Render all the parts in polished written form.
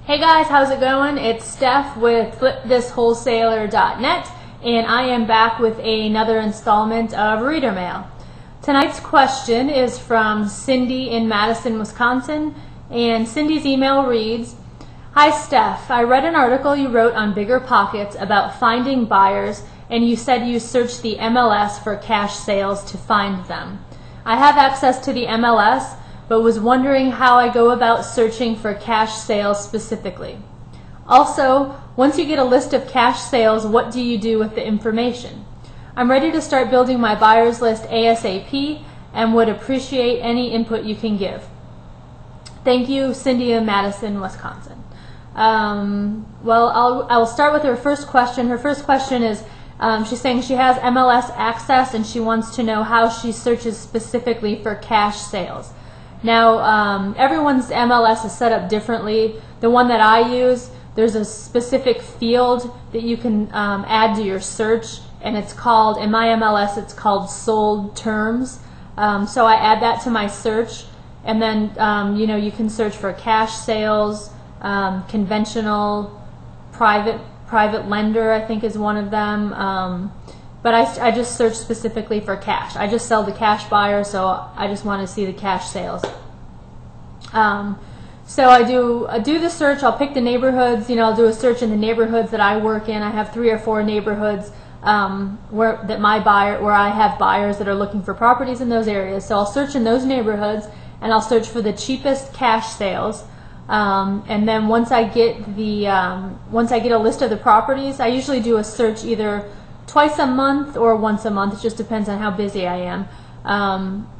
Hey guys, how's it going? It's Steph with FlipThisWholesaler.net, and I am back with another installment of Reader Mail. Tonight's question is from Cindy in Madison, Wisconsin, and Cindy's email reads, "Hi Steph, I read an article you wrote on Bigger Pockets about finding buyers, and you said you searched the MLS for cash sales to find them. I have access to the MLS, but was wondering how I go about searching for cash sales specifically. Also, once you get a list of cash sales, what do you do with the information? I'm ready to start building my buyers list ASAP and would appreciate any input you can give. Thank you, Cindy in Madison, Wisconsin." Well, I'll start with her first question. Her first question is, she's saying she has MLS access and she wants to know how she searches specifically for cash sales. Now, everyone's MLS is set up differently. The one that I use, there's a specific field that you can add to your search, and it's called, in my MLS, it's called sold terms. So I add that to my search, and then you can search for cash sales, conventional, private lender, I think is one of them. But I just search specifically for cash. I just sell to cash buyers, so I just want to see the cash sales. So I do the search. I'll pick the neighborhoods. I'll do a search in the neighborhoods that I work in. I have 3 or 4 neighborhoods where I have buyers that are looking for properties in those areas. So I'll search in those neighborhoods, and I'll search for the cheapest cash sales. And then once I get a list of the properties, I usually do a search either twice a month or once a month. It just depends on how busy I am.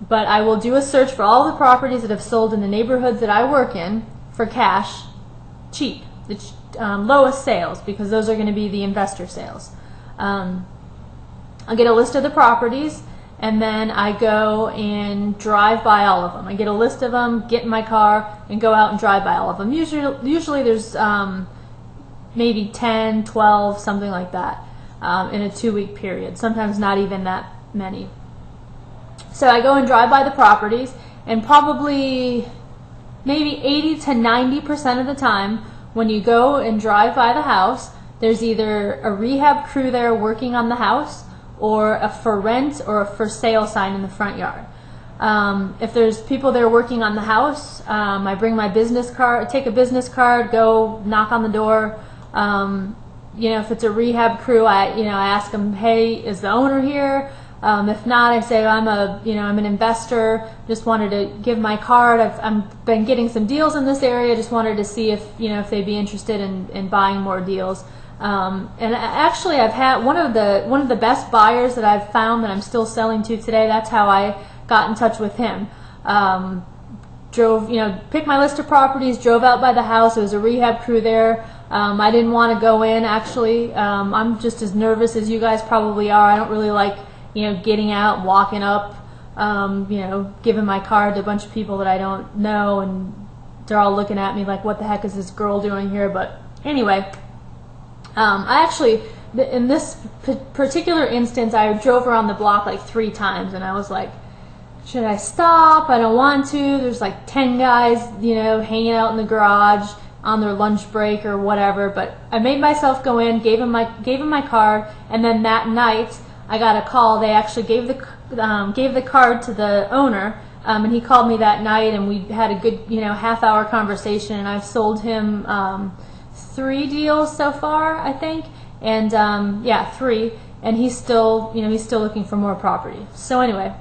But I will do a search for all the properties that have sold in the neighborhoods that I work in for cash, cheap, the lowest sales, because those are going to be the investor sales. I'll get a list of the properties, and then I go and drive by all of them. I get a list of them, get in my car, and go out and drive by all of them. Usually there's maybe 10, 12, something like that. In a 2-week period, sometimes not even that many. So I go and drive by the properties, and probably maybe 80 to 90% of the time when you go and drive by the house, there's either a rehab crew there working on the house or a for rent or a for sale sign in the front yard. If there's people there working on the house, I bring my business card, take a business card, go knock on the door. If it's a rehab crew, I ask them, "Hey, is the owner here?" If not, I say, I'm an investor. Just wanted to give my card. I've been getting some deals in this area. Just wanted to see if they'd be interested in buying more deals. And actually, I've had one of the best buyers that I've found that I'm still selling to today. That's how I got in touch with him. Picked my list of properties, drove out by the house. There was a rehab crew there. I didn't want to go in, actually. I'm just as nervous as you guys probably are. I don't really like, getting out, walking up, giving my card to a bunch of people that I don't know, and they're all looking at me like, what the heck is this girl doing here? But anyway, I actually, in this particular instance, I drove around the block like 3 times, and I was like, should I stop? I don't want to. There's like 10 guys, hanging out in the garage on their lunch break or whatever. But I made myself go in, gave him my card, and then that night I got a call. They actually gave the card to the owner, and he called me that night, and we had a good half-hour conversation. And I've sold him 3 deals so far, I think, and 3. And he's still looking for more property. So anyway.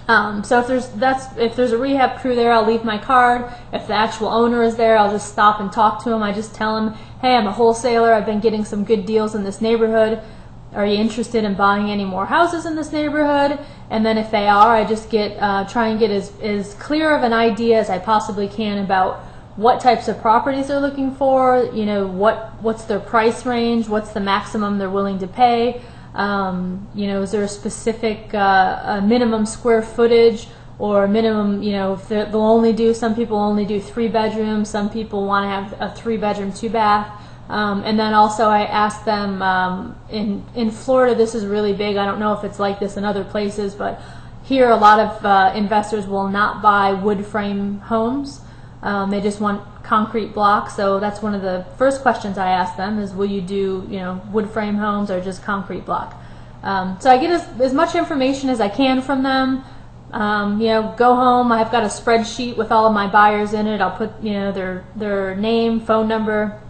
So if there's a rehab crew there, I'll leave my card. If the actual owner is there, I'll just stop and talk to him. I just tell him, "Hey, I'm a wholesaler. I've been getting some good deals in this neighborhood. Are you interested in buying any more houses in this neighborhood?" And then if they are, I just try and get as clear of an idea as I possibly can about what types of properties they're looking for. What's their price range? What's the maximum they're willing to pay? Is there a specific minimum square footage or minimum, if some people only do 3 bedrooms, some people want to have a 3-bedroom, 2-bath. And then also I ask them, in Florida, this is really big. I don't know if it's like this in other places, but here a lot of investors will not buy wood frame homes. They just want concrete blocks, so that's one of the first questions I ask them is, will you do, you know, wood frame homes or just concrete block? So I get as much information as I can from them. You know, go home, I've got a spreadsheet with all of my buyers in it. I'll put, you know, their name, phone number,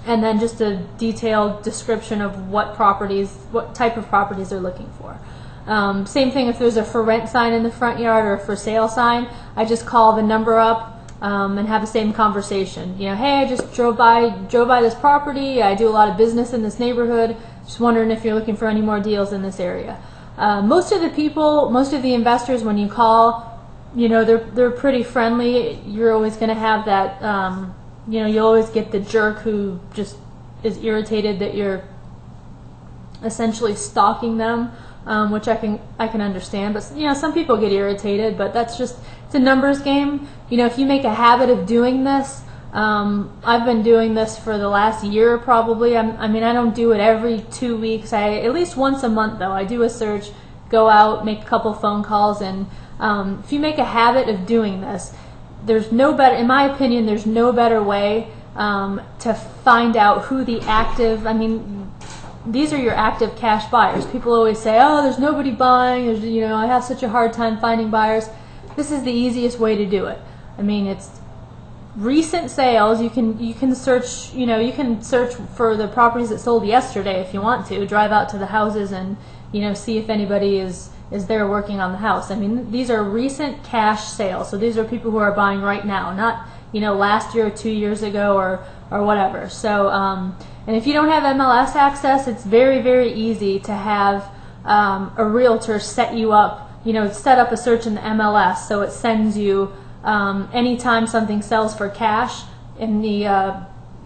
and then just a detailed description of what type of properties they're looking for. Same thing if there's a for rent sign in the front yard or a for sale sign, I just call the number up and have the same conversation. You know, hey, I just drove by this property. I do a lot of business in this neighborhood. Just wondering if you're looking for any more deals in this area. Most of the investors, when you call, you know, they're pretty friendly. You're always going to have that, you know, you'll always get the jerk who just is irritated that you're essentially stalking them, which I can understand. But you know, some people get irritated, but that's just, it's a numbers game. You know, if you make a habit of doing this, I've been doing this for the last year probably. I mean, I don't do it every 2 weeks. At least once a month though, I do a search, go out, make a couple phone calls, and if you make a habit of doing this, there's no better, in my opinion, there's no better way to find out who the active, I mean, these are your active cash buyers. People always say, oh, there's nobody buying, you know, I have such a hard time finding buyers. This is the easiest way to do it. I mean, it's recent sales. You can search, you know, you can search for the properties that sold yesterday if you want to. Drive out to the houses and, you know, see if anybody is there working on the house. I mean, these are recent cash sales. So these are people who are buying right now, not, you know, last year or 2 years ago or whatever. So and if you don't have MLS access, it's very, very easy to have a realtor set you up, you know, set up a search in the MLS so it sends you anytime something sells for cash in the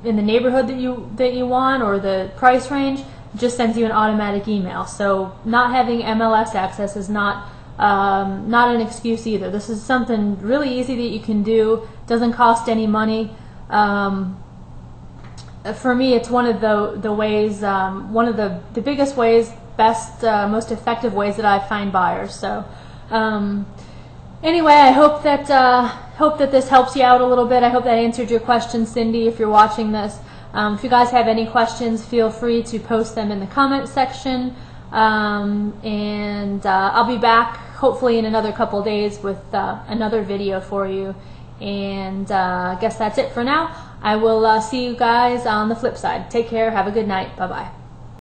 neighborhood that you want or the price range, it just sends you an automatic email. So not having MLS access is not an excuse either. This is something really easy that you can do. Doesn't cost any money. For me, it's one of the ways, one of the biggest ways, best, most effective ways that I find buyers. So. Anyway, I hope that this helps you out a little bit. I hope that answered your question, Cindy, if you're watching this. If you guys have any questions, feel free to post them in the comment section. And I'll be back hopefully in another couple days with another video for you. And I guess that's it for now. I will see you guys on the flip side. Take care. Have a good night. Bye-bye.